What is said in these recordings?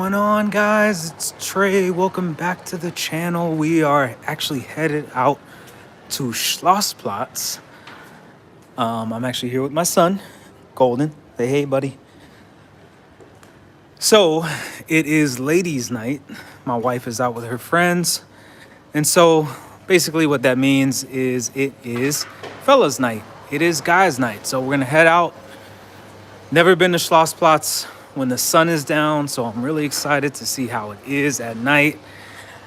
going on, guys? It's Trey. Welcome back to the channel. We are actually headed out to Schlossplatz. I'm actually here with my son, Golden. Say hey, buddy. So, it is ladies' night. My wife is out with her friends. And so, basically what that means is it is fellas' night. It is guys' night. So, we're going to head out. Never been to Schlossplatz when the sun is down, so I'm really excited to see how it is at night.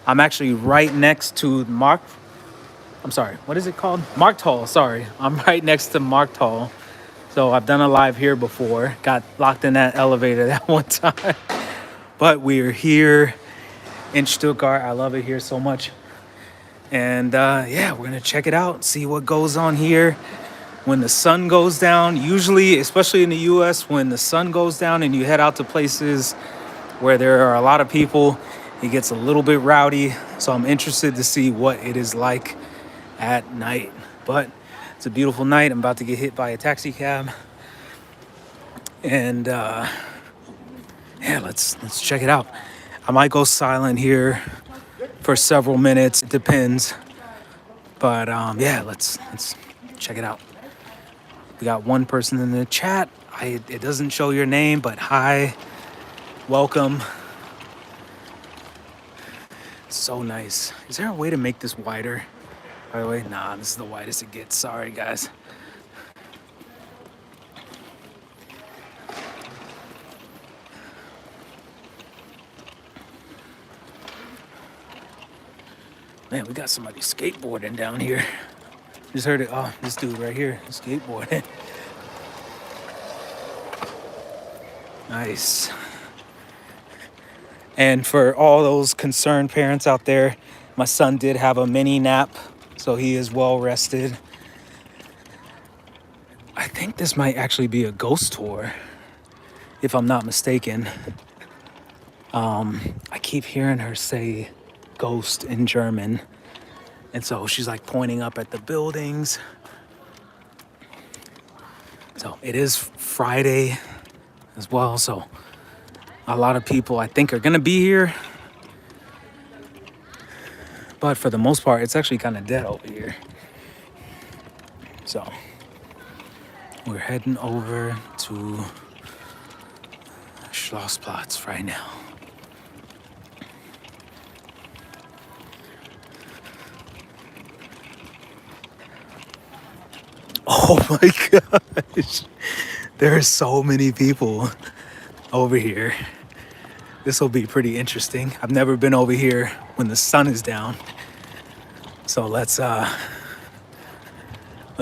I'm actually right next to what is it called? Markthal, sorry. I'm right next to Markthal. So I've done a live here before. Got locked in that elevator that one time. But we're here in Stuttgart. I love it here so much. And yeah, we're gonna check it out, see what goes on here. When the sun goes down, usually, especially in the US, when the sun goes down and you head out to places where there are a lot of people, it gets a little bit rowdy. So I'm interested to see what it is like at night. But it's a beautiful night. I'm about to get hit by a taxi cab. And yeah, let's check it out. I might go silent here for several minutes. It depends. But yeah, let's check it out. We got one person in the chat. It doesn't show your name, but hi, welcome. So nice. Is there a way to make this wider? By the way, nah, this is the widest it gets. Sorry, guys. Man, we got somebody skateboarding down here. Just heard it. Oh, this dude right here, skateboarding. Nice. And for all those concerned parents out there, my son did have a mini nap, so he is well rested. I think this might actually be a ghost tour, if I'm not mistaken. I keep hearing her say ghost in German. And so she's like pointing up at the buildings. So it is Friday as well. So a lot of people I think are gonna be here. But for the most part, it's actually kind of dead over here. So we're heading over to Schlossplatz right now. Oh my gosh. There are so many people over here. This will be pretty interesting. I've never been over here when the sun is down. So let's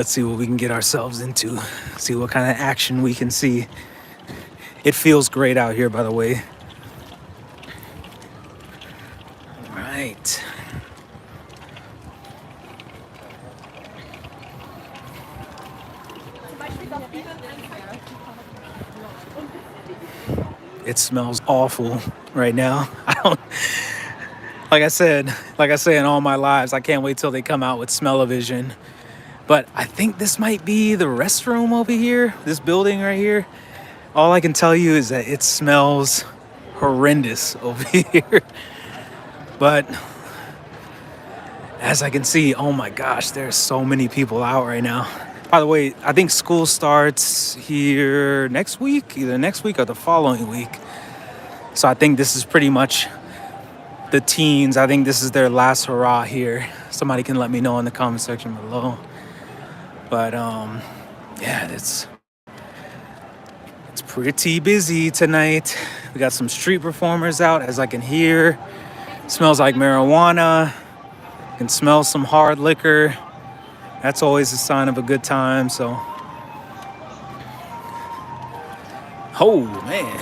see what we can get ourselves into. See what kind of action we can see. It feels great out here, by the way. All right. It smells awful right now. Like I said in all my lives, I can't wait till they come out with smell-o-vision. But I think this might be the restroom over here, this building right here. All I can tell you is that it smells horrendous over here. But as I can see, oh my gosh, there's so many people out right now. By the way, I think school starts here next week, either next week or the following week. So I think this is pretty much the teens. I think this is their last hurrah here. Somebody can let me know in the comment section below. But yeah, it's pretty busy tonight. We got some street performers out, as I can hear. It smells like marijuana. You can smell some hard liquor. That's always a sign of a good time, so. Oh, man.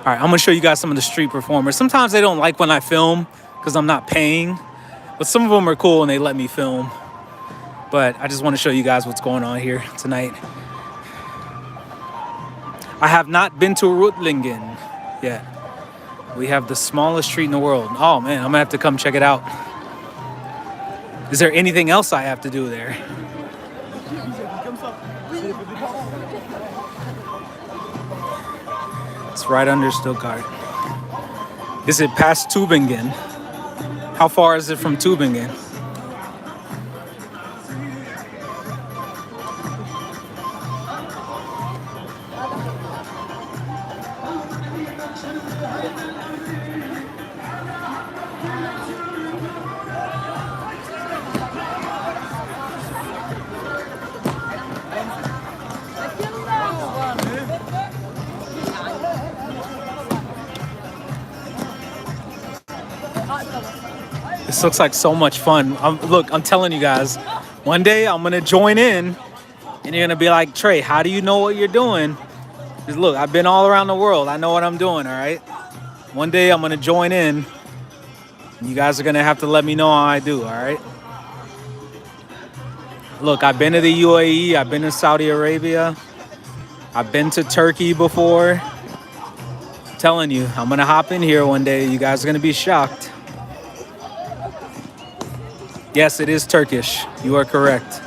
All right, I'm gonna show you guys some of the street performers. Sometimes they don't like when I film because I'm not paying, but some of them are cool and they let me film. But I just want to show you guys what's going on here tonight. I have not been to Ruttlingen yet. We have the smallest street in the world. Oh man, I'm gonna have to come check it out. Is there anything else I have to do there? It's right under Stuttgart. Is it past Tübingen? How far is it from Tübingen? This looks like so much fun. Look, I'm telling you guys, one day I'm gonna join in, and you're gonna be like, Trey, how do you know what you're doing? Because look, I've been all around the world. I know what I'm doing. All right. One day I'm gonna join in. You guys are gonna have to let me know how I do. All right. Look, I've been to the UAE. I've been to Saudi Arabia. I've been to Turkey before. I'm telling you, I'm gonna hop in here one day. You guys are gonna be shocked. Yes, it is Turkish. You are correct.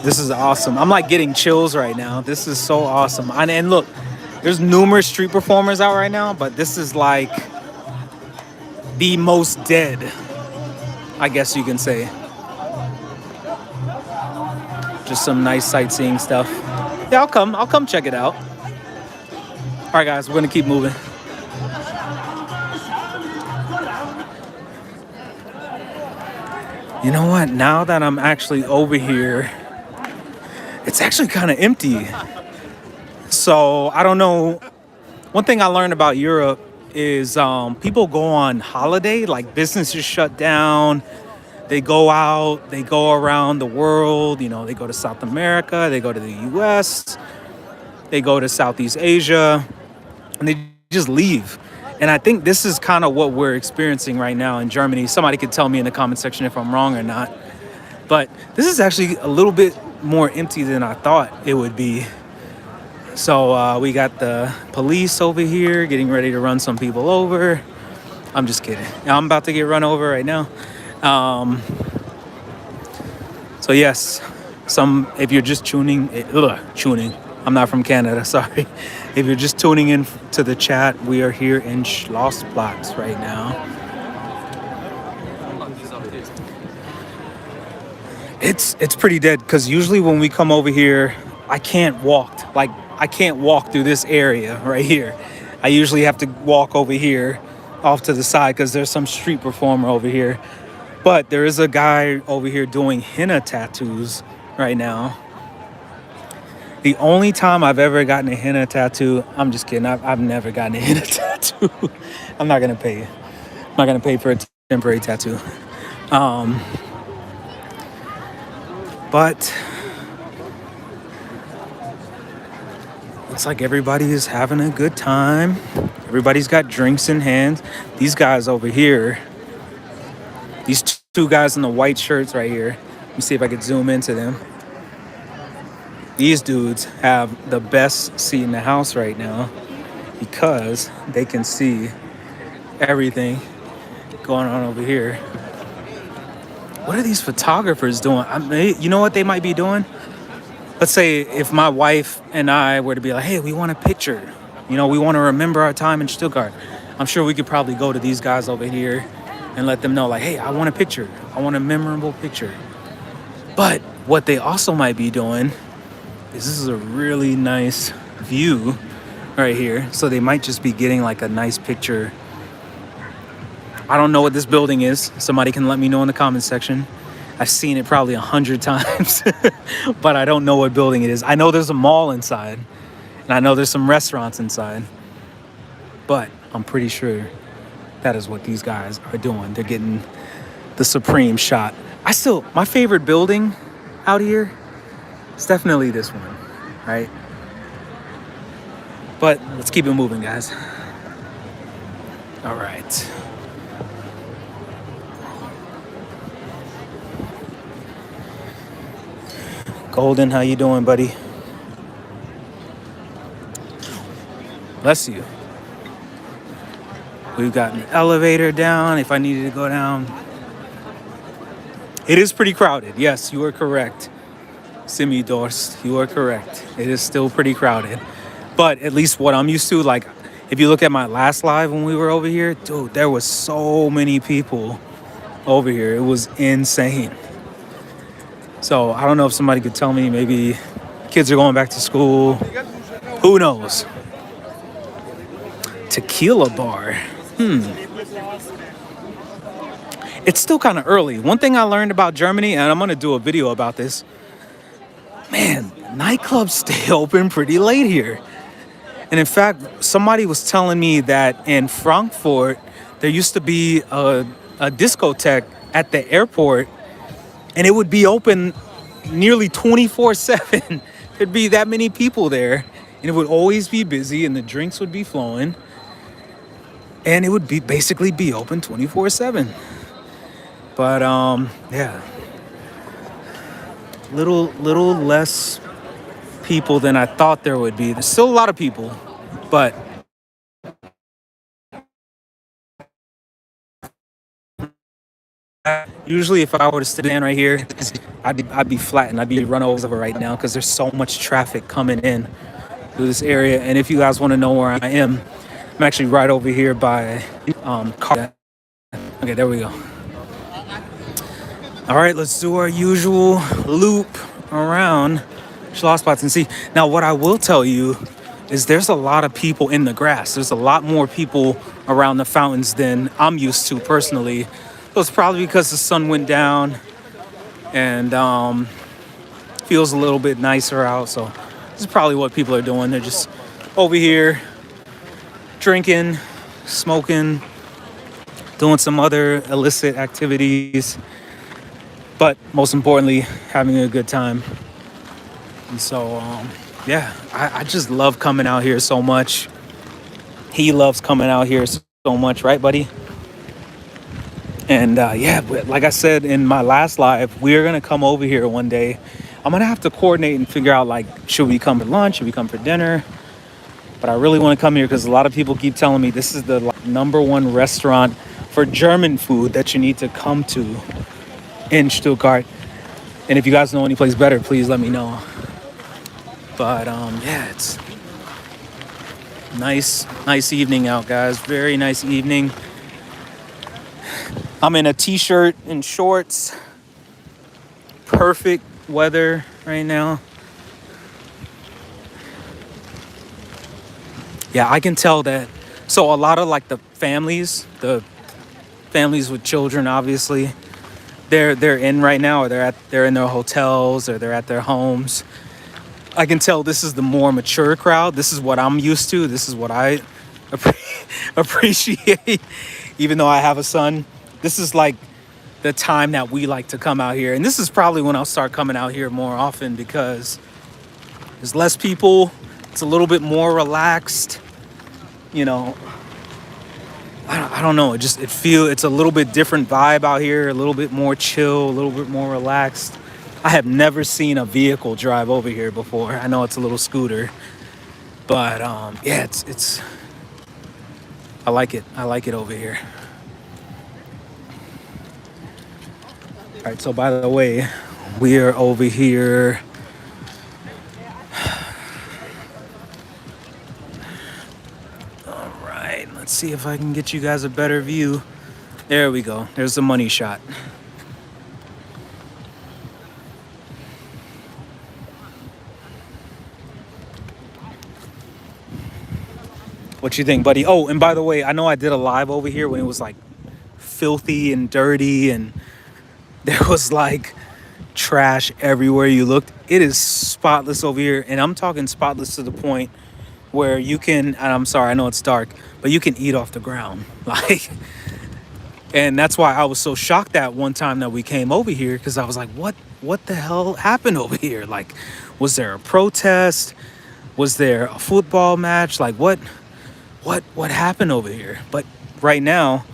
This is awesome. I'm like getting chills right now. This is so awesome. And look, there's numerous street performers out right now, but this is like the most dead, I guess you can say. Just some nice sightseeing stuff. Yeah, I'll come check it out. All right, guys, we're gonna keep moving. You know what? Now that I'm actually over here, it's actually kind of empty. So I don't know. One thing I learned about Europe is people go on holiday, like businesses shut down. They go out, they go around the world. You know, they go to South America, they go to the US, they go to Southeast Asia, and they just leave. And I think this is kind of what we're experiencing right now in Germany. Somebody could tell me in the comment section if I'm wrong or not. But this is actually a little bit more empty than I thought it would be. So we got the police over here getting ready to run some people over. I'm just kidding. I'm about to get run over right now. So yes, if you're just tuning, I'm not from Canada, sorry. If you're just tuning in to the chat, we are here in Schlossplatz right now. It's pretty dead because usually when we come over here, I can't walk through this area right here. I usually have to walk over here off to the side because there's some street performer over here. But there is a guy over here doing henna tattoos right now. The only time I've ever gotten a henna tattoo, I'm just kidding. I've never gotten a henna tattoo. I'm not gonna pay. I'm not gonna pay for a temporary tattoo. But looks like everybody is having a good time. Everybody's got drinks in hand. These guys over here, these two guys in the white shirts right here. Let me see if I could zoom into them. These dudes have the best seat in the house right now because they can see everything going on over here. What are these photographers doing? You know what they might be doing? Let's say if my wife and I were to be like, hey, we want a picture. You know, we want to remember our time in Stuttgart. I'm sure we could probably go to these guys over here and let them know, like, hey, I want a picture. I want a memorable picture. But what they also might be doing is this is a really nice view right here. So they might just be getting like a nice picture. I don't know what this building is. Somebody can let me know in the comments section. I've seen it probably 100 times, but I don't know what building it is. I know there's a mall inside, and I know there's some restaurants inside, but I'm pretty sure that is what these guys are doing. They're getting the supreme shot. My favorite building out here is definitely this one, right? But let's keep it moving, guys. All right. Golden, how you doing, buddy? Bless you. We've got an elevator down if I needed to go down. It is pretty crowded. Yes, you are correct. Semi-Dorst, you are correct. It is still pretty crowded. But at least what I'm used to, like, if you look at my last live when we were over here, dude, there was so many people over here. It was insane. So I don't know if somebody could tell me, maybe kids are going back to school. Who knows? Tequila bar. It's still kind of early. One thing I learned about Germany, and I'm going to do a video about this, man, nightclubs stay open pretty late here. And in fact, somebody was telling me that in Frankfurt, there used to be a discotheque at the airport, and it would be open nearly 24/7. There'd be that many people there, and it would always be busy, and the drinks would be flowing, and it would be basically be open 24/7. But yeah, little less people than I thought there would be. There's still a lot of people, but usually if I were to sit in right here, I'd be flattened. I'd be run over right now because there's so much traffic coming in through this area. And if you guys want to know where I am, I'm actually right over here by car. Okay, there we go. All right, let's do our usual loop around Schlossplatz and see. Now, what I will tell you is there's a lot of people in the grass. There's a lot more people around the fountains than I'm used to personally. So it's probably because the sun went down and feels a little bit nicer out. So this is probably what people are doing. They're just over here drinking, smoking, doing some other illicit activities, but most importantly, having a good time. And so, yeah, I just love coming out here so much. He loves coming out here so much, right, buddy? And yeah, but like I said in my last live, we're going to come over here one day. I'm going to have to coordinate and figure out, like, should we come for lunch? Should we come for dinner? But I really want to come here because a lot of people keep telling me this is the #1 restaurant for German food that you need to come to in Stuttgart. And if you guys know any place better, please let me know. But yeah, it's nice evening out, guys. Very nice evening. I'm in a t-shirt and shorts. Perfect weather right now. Yeah, I can tell that. So a lot of like the families with children, obviously, they're in right now, or they're in their hotels, or they're at their homes. I can tell this is the more mature crowd. This is what I'm used to. This is what I appreciate. Even though I have a son, this is like the time that we like to come out here. And this is probably when I'll start coming out here more often because there's less people. It's a little bit more relaxed. You know, I don't know. It's a little bit different vibe out here. A little bit more chill, a little bit more relaxed. I have never seen a vehicle drive over here before. I know it's a little scooter, but yeah, it's. I like it. I like it over here. All right. So by the way, we are over here. All right. Let's see if I can get you guys a better view. There we go. There's the money shot. What you think, buddy? Oh, and by the way, I know I did a live over here when it was like filthy and dirty and there was like trash everywhere you looked. It is spotless over here, and I'm talking spotless to the point where you can, and I'm sorry, I know it's dark, but you can eat off the ground. Like, and that's why I was so shocked that one time that we came over here, because I was like, what the hell happened over here? Like, was there a protest? Was there a football match? Like, what happened over here? But right now,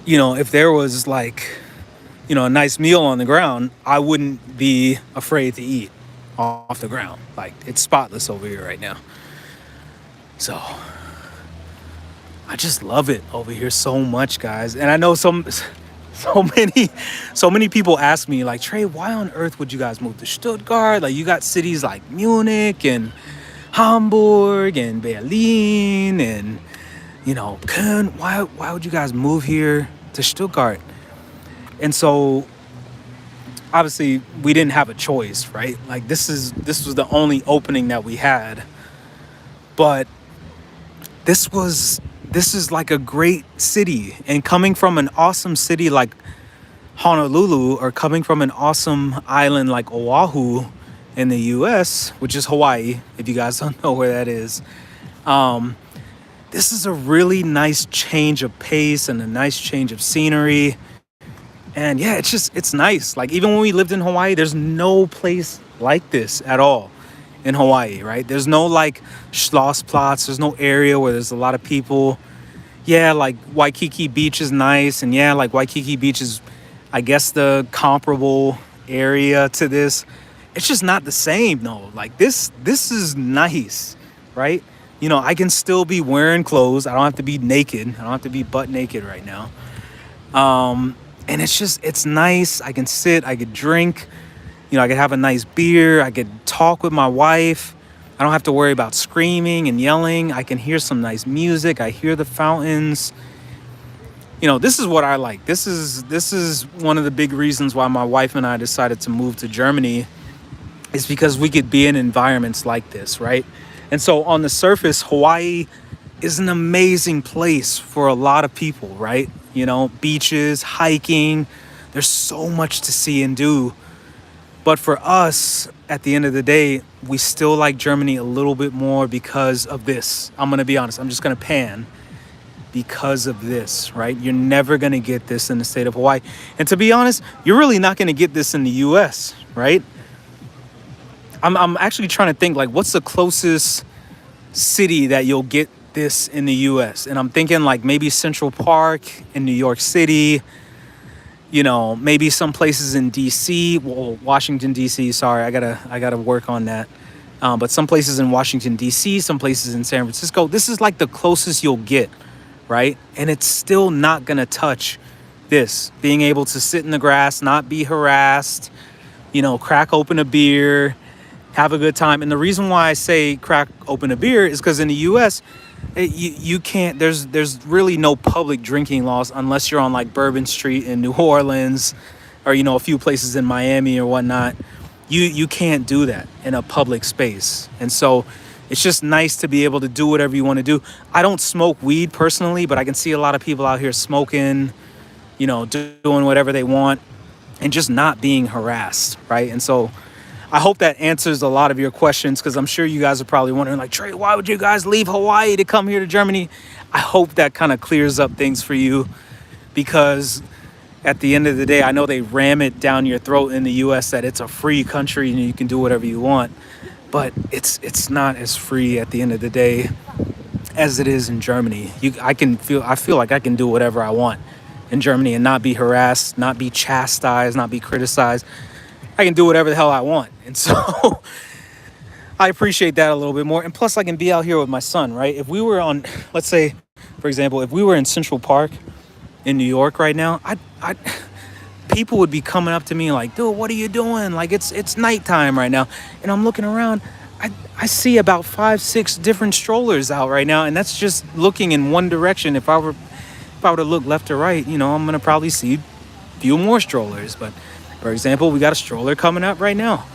you know, if there was like, you know, a nice meal on the ground, I wouldn't be afraid to eat off the ground. Like, it's spotless over here right now. So I just love it over here so much, guys. And I know some So many, so many people ask me like, Trey, why on earth would you guys move to Stuttgart? Like you got cities like Munich and Hamburg and Berlin and Köln. Why would you guys move here to Stuttgart? And so obviously we didn't have a choice, right? Like this was the only opening that we had. But this is like a great city, and coming from an awesome city like Honolulu, or coming from an awesome island like Oahu in the US, which is Hawaii, if you guys don't know where that is. This is a really nice change of pace and a nice change of scenery. And yeah, it's nice. Like even when we lived in Hawaii, there's no place like this at all in Hawaii, right? There's no like Schlossplatz. There's no area where there's a lot of people. Yeah, like Waikiki Beach is nice. And yeah, like Waikiki Beach is, I guess, the comparable area to this. It's just not the same though. Like this is nice, right? I can still be wearing clothes. I don't have to be naked. I don't have to be butt naked right now. And it's nice. I can sit, I could drink, I could have a nice beer. I could talk with my wife. I don't have to worry about screaming and yelling. I can hear some nice music. I hear the fountains. This is what I like. This is one of the big reasons why my wife and I decided to move to Germany, is because we could be in environments like this, right? And so on the surface, Hawaii is an amazing place for a lot of people, right? Beaches, hiking, there's so much to see and do. But for us, at the end of the day, we still like Germany a little bit more because of this. I'm going to be honest. I'm just going to pan because of this, right? You're never going to get this in the state of Hawaii. And to be honest, you're really not going to get this in the US, right? I'm actually trying to think, like, what's the closest city that you'll get this in the US? And I'm thinking like maybe Central Park in New York City, maybe some places in DC, well, Washington DC, sorry, I gotta work on that. But some places in Washington DC, some places in San Francisco. This is like the closest you'll get, right? And it's still not gonna touch this, being able to sit in the grass, not be harassed, crack open a beer, have a good time. And the reason why I say crack open a beer is because in the US, you can't, there's really no public drinking laws unless you're on like Bourbon Street in New Orleans, or a few places in Miami or whatnot. You can't do that in a public space. And so it's just nice to be able to do whatever you want to do. I don't smoke weed personally, but I can see a lot of people out here smoking, doing whatever they want and just not being harassed, right? And so I hope that answers a lot of your questions, because I'm sure you guys are probably wondering, like, Trey, why would you guys leave Hawaii to come here to Germany? I hope that kind of clears up things for you, because at the end of the day, I know they ram it down your throat in the US that it's a free country and you can do whatever you want, but it's not as free at the end of the day as it is in Germany. I feel like I can do whatever I want in Germany and not be harassed, not be chastised, not be criticized. I can do whatever the hell I want. And so I appreciate that a little bit more. And plus I can be out here with my son, right? If we were on, let's say, for example, if we were in Central Park in New York right now, people would be coming up to me like, dude, what are you doing? Like it's nighttime right now. And I'm looking around. I see about 5-6 different strollers out right now. And that's just looking in one direction. If I were to look left or right, I'm going to probably see a few more strollers. But for example, we got a stroller coming up right now.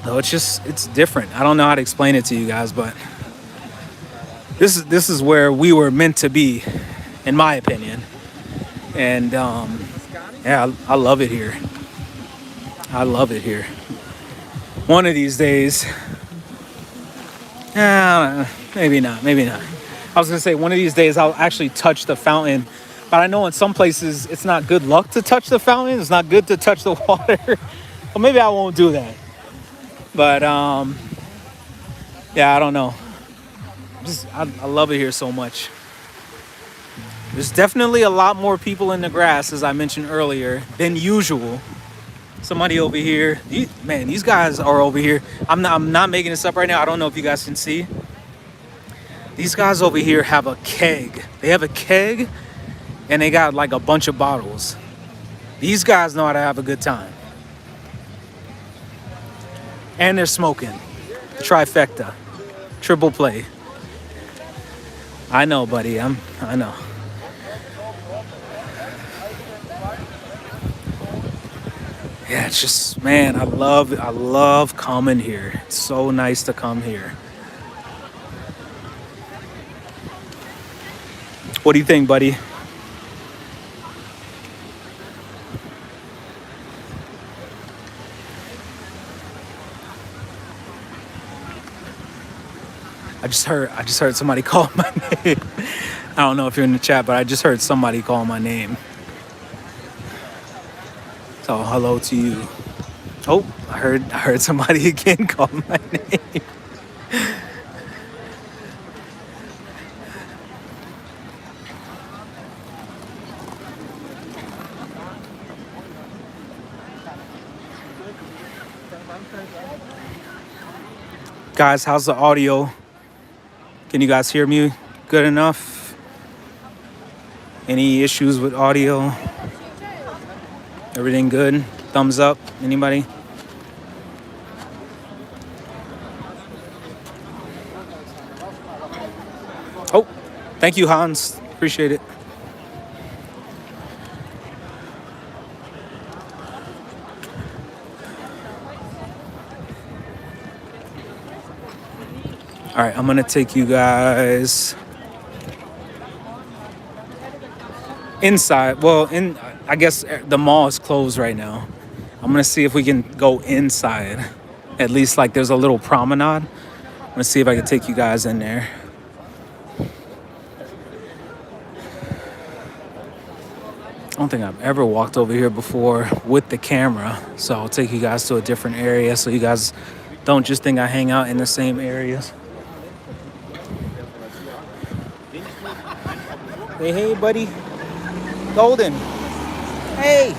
So it's different. I don't know how to explain it to you guys, but this is where we were meant to be, in my opinion. And yeah, I love it here. I love it here. One of these days, maybe not. I was gonna say one of these days I'll actually touch the fountain. But I know in some places it's not good luck to touch the fountain. It's not good to touch the water. Well, maybe I won't do that. But yeah, I don't know. I love it here so much. There's definitely a lot more people in the grass, as I mentioned earlier, than usual. Somebody over here. These guys are over here. I'm not making this up right now. I don't know if you guys can see. These guys over here have a keg. They have a keg. And they got like a bunch of bottles. These guys know how to have a good time. And they're smoking. Trifecta. Triple play. I know, buddy. I know. Yeah, it's just, man, I love coming here. It's so nice to come here. What do you think, buddy? I just heard somebody call my name. I don't know if you're in the chat, but I just heard somebody call my name. So hello to you. Oh, I heard somebody again call my name. Guys, how's the audio? Can you guys hear me good enough? Any issues with audio? Everything good? Thumbs up? Anybody? Oh, thank you, Hans. Appreciate it. All right, I'm gonna take you guys inside. Well, I guess the mall is closed right now. I'm gonna see if we can go inside. At least like there's a little promenade. I'm gonna see if I can take you guys in there. I don't think I've ever walked over here before with the camera, so I'll take you guys to a different area so you guys don't just think I hang out in the same areas. Hey, buddy. Golden. Hey.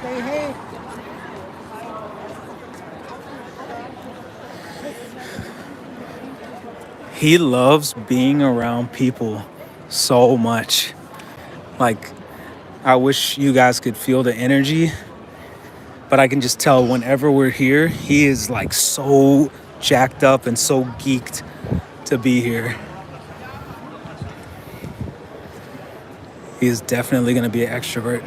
Hey. He loves being around people so much. Like, I wish you guys could feel the energy, but I can just tell whenever we're here, he is like so jacked up and so geeked to be here. He is definitely gonna be an extrovert.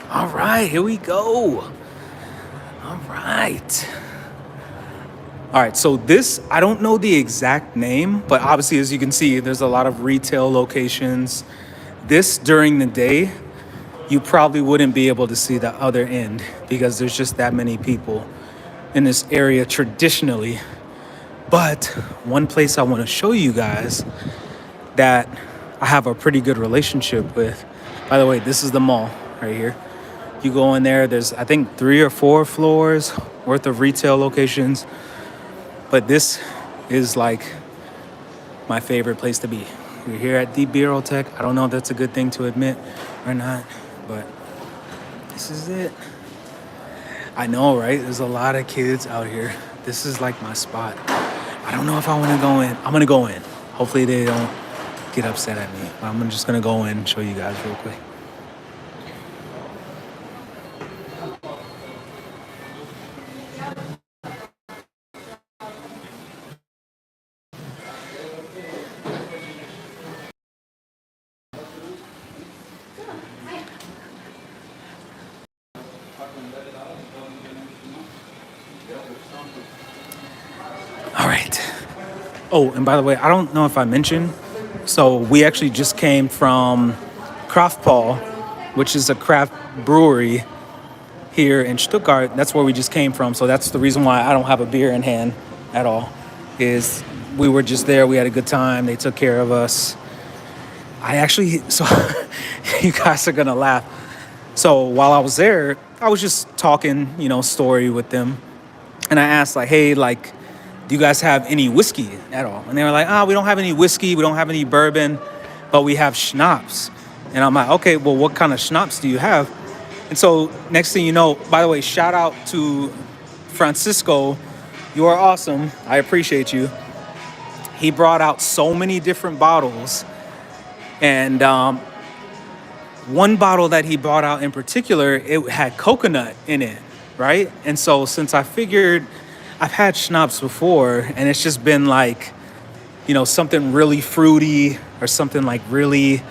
All right, here we go. All right, so this, I don't know the exact name, but obviously, as you can see, there's a lot of retail locations. This, during the day, you probably wouldn't be able to see the other end because there's just that many people in this area traditionally. But one place I want to show you guys that I have a pretty good relationship with, by the way, this is the mall right here. You go in there, there's I think 3 or 4 floors worth of retail locations. But this is like my favorite place to be. We're here at Deep Bureau Tech. I don't know if that's a good thing to admit or not, but this is it. I know, right? There's a lot of kids out here. This is like my spot. I don't know if I want to go in. I'm going to go in. Hopefully they don't get upset at me. But I'm just going to go in and show you guys real quick. All right. Oh, and by the way, I don't know if I mentioned, so we actually just came from Craft Paul, which is a craft brewery here in Stuttgart. That's where we just came from. So that's the reason why I don't have a beer in hand at all, is we were just there. We had a good time. They took care of us. So you guys are going to laugh. So while I was there, I was just talking, story with them. And I asked like, hey, like, do you guys have any whiskey at all? And they were like, we don't have any whiskey. We don't have any bourbon, but we have schnapps. And I'm like, okay, well, what kind of schnapps do you have? And so next thing you know, by the way, shout out to Francisco. You are awesome. I appreciate you. He brought out so many different bottles, and one bottle that he brought out in particular, it had coconut in it, right? And so since I figured I've had schnapps before, and it's just been like, something really fruity or something like really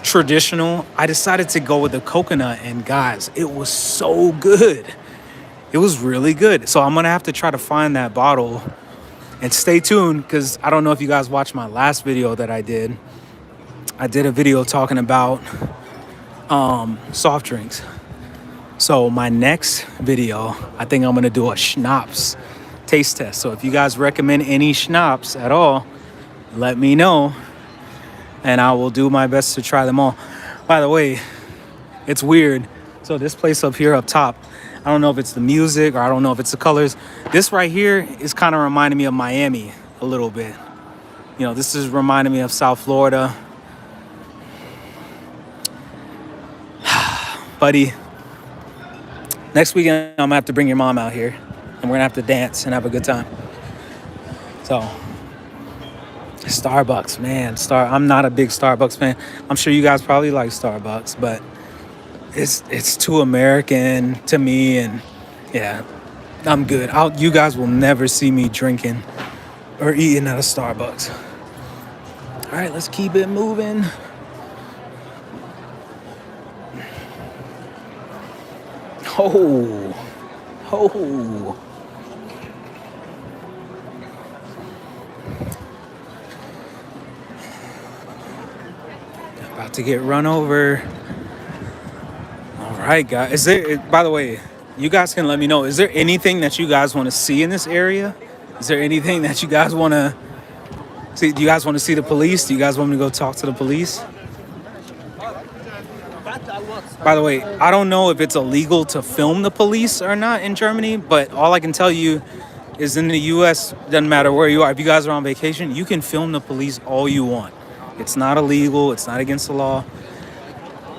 traditional, I decided to go with the coconut, and guys, it was so good. It was really good. So I'm gonna have to try to find that bottle, and stay tuned, because I don't know if you guys watched my last video that I did. I did a video talking about soft drinks. So my next video, I think I'm gonna do a schnapps taste test. So if you guys recommend any schnapps at all, let me know, and I will do my best to try them all. By the way, it's weird. So this place up here up top, I don't know if it's the music or I don't know if it's the colors. This right here is kind of reminding me of Miami a little bit. This is reminding me of South Florida. Buddy, next weekend I'm gonna have to bring your mom out here, and we're gonna have to dance and have a good time. So, Starbucks, man. I'm not a big Starbucks fan. I'm sure you guys probably like Starbucks, but it's too American to me, and yeah, I'm good. You guys will never see me drinking or eating at a Starbucks. All right, let's keep it moving. Oh. About to get run over. All right, guys. By the way, you guys can let me know, is there anything that you guys want to see in this area? Is there anything that you guys want to see? Do you guys want to see the police? Do you guys want me to go talk to the police? By the way, I don't know if it's illegal to film the police or not in Germany, but all I can tell you is in the U.S., doesn't matter where you are. If you guys are on vacation, you can film the police all you want. It's not illegal. It's not against the law.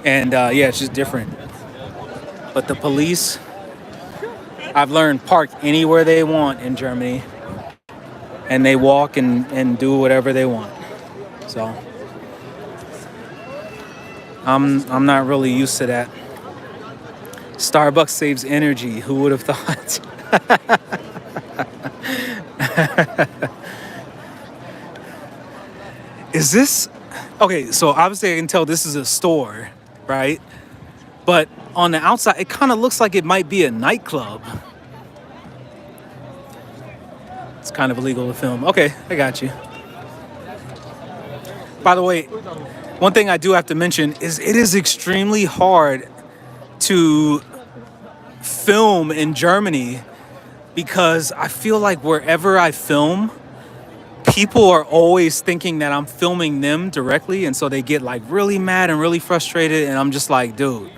And yeah, it's just different. But the police, I've learned, park anywhere they want in Germany, and they walk and do whatever they want. So I'm not really used to that. Starbucks saves energy. Who would have thought? Is this okay? So obviously I can tell this is a store, right? But on the outside, it kind of looks like it might be a nightclub. It's kind of illegal to film. Okay, I got you. By the way, one thing I do have to mention is it is extremely hard to film in Germany, because I feel like wherever I film, people are always thinking that I'm filming them directly, and so they get like really mad and really frustrated, and I'm just like, dude,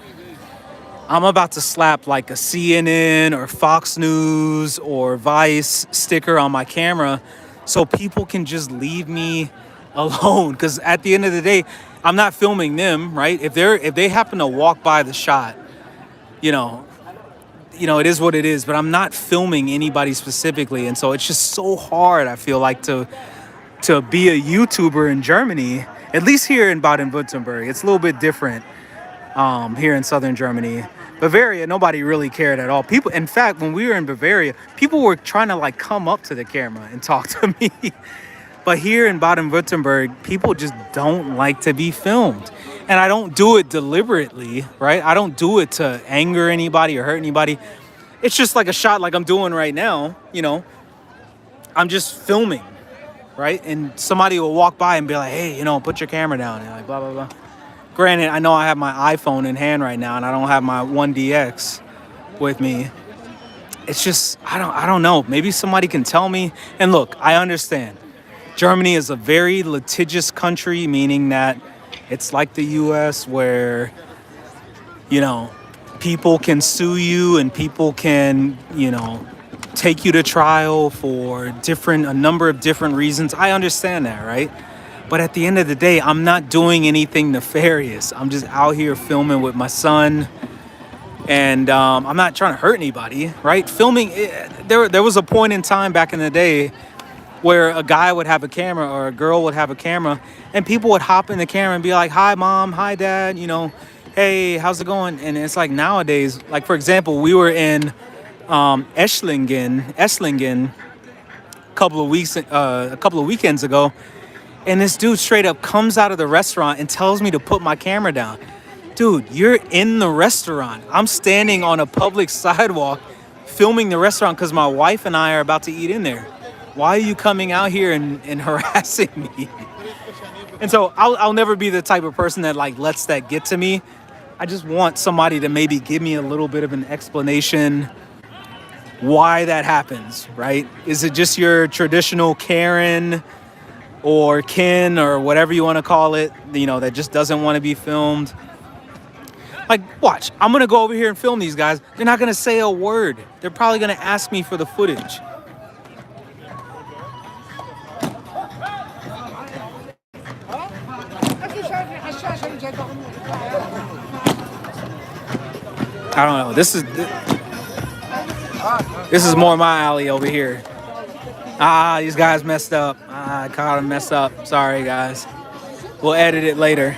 I'm about to slap like a CNN or Fox News or Vice sticker on my camera so people can just leave me alone, because at the end of the day, I'm not filming them, right? If they happen to walk by the shot, it is what it is, but I'm not filming anybody specifically. And so it's just so hard, I feel like, to be a YouTuber in Germany, at least here in Baden-Württemberg. It's a little bit different here in southern Germany. Bavaria, nobody really cared at all. People, in fact, when we were in Bavaria, people were trying to like come up to the camera and talk to me. But here in Baden-Württemberg, people just don't like to be filmed. And I don't do it deliberately, right? I don't do it to anger anybody or hurt anybody. It's just like a shot like I'm doing right now, I'm just filming, right? And somebody will walk by and be like, hey, put your camera down. And like, blah, blah, blah. Granted, I know I have my iPhone in hand right now, and I don't have my 1DX with me. It's just, I don't know. Maybe somebody can tell me. And look, I understand. Germany is a very litigious country, meaning that it's like the US where, people can sue you and people can, take you to trial for a number of different reasons. I understand that, right? But at the end of the day, I'm not doing anything nefarious. I'm just out here filming with my son, and I'm not trying to hurt anybody, right? Filming, there was a point in time back in the day where a guy would have a camera or a girl would have a camera, and people would hop in the camera and be like, "Hi, mom. Hi, dad. You know, hey, how's it going?" And it's like nowadays, like for example, we were in Esslingen, a couple of weekends ago, and this dude straight up comes out of the restaurant and tells me to put my camera down. Dude, you're in the restaurant. I'm standing on a public sidewalk filming the restaurant because my wife and I are about to eat in there. Why are you coming out here and harassing me? And so I'll never be the type of person that like lets that get to me. I just want somebody to maybe give me a little bit of an explanation why that happens, right? Is it just your traditional Karen or Ken or whatever you want to call it, you know, that just doesn't want to be filmed? Like, watch, I'm going to go over here and film these guys. They're not going to say a word. They're probably going to ask me for the footage. I don't know. This is more my alley over here. These guys messed up. I caught them messed up. Sorry, guys. We'll edit it later.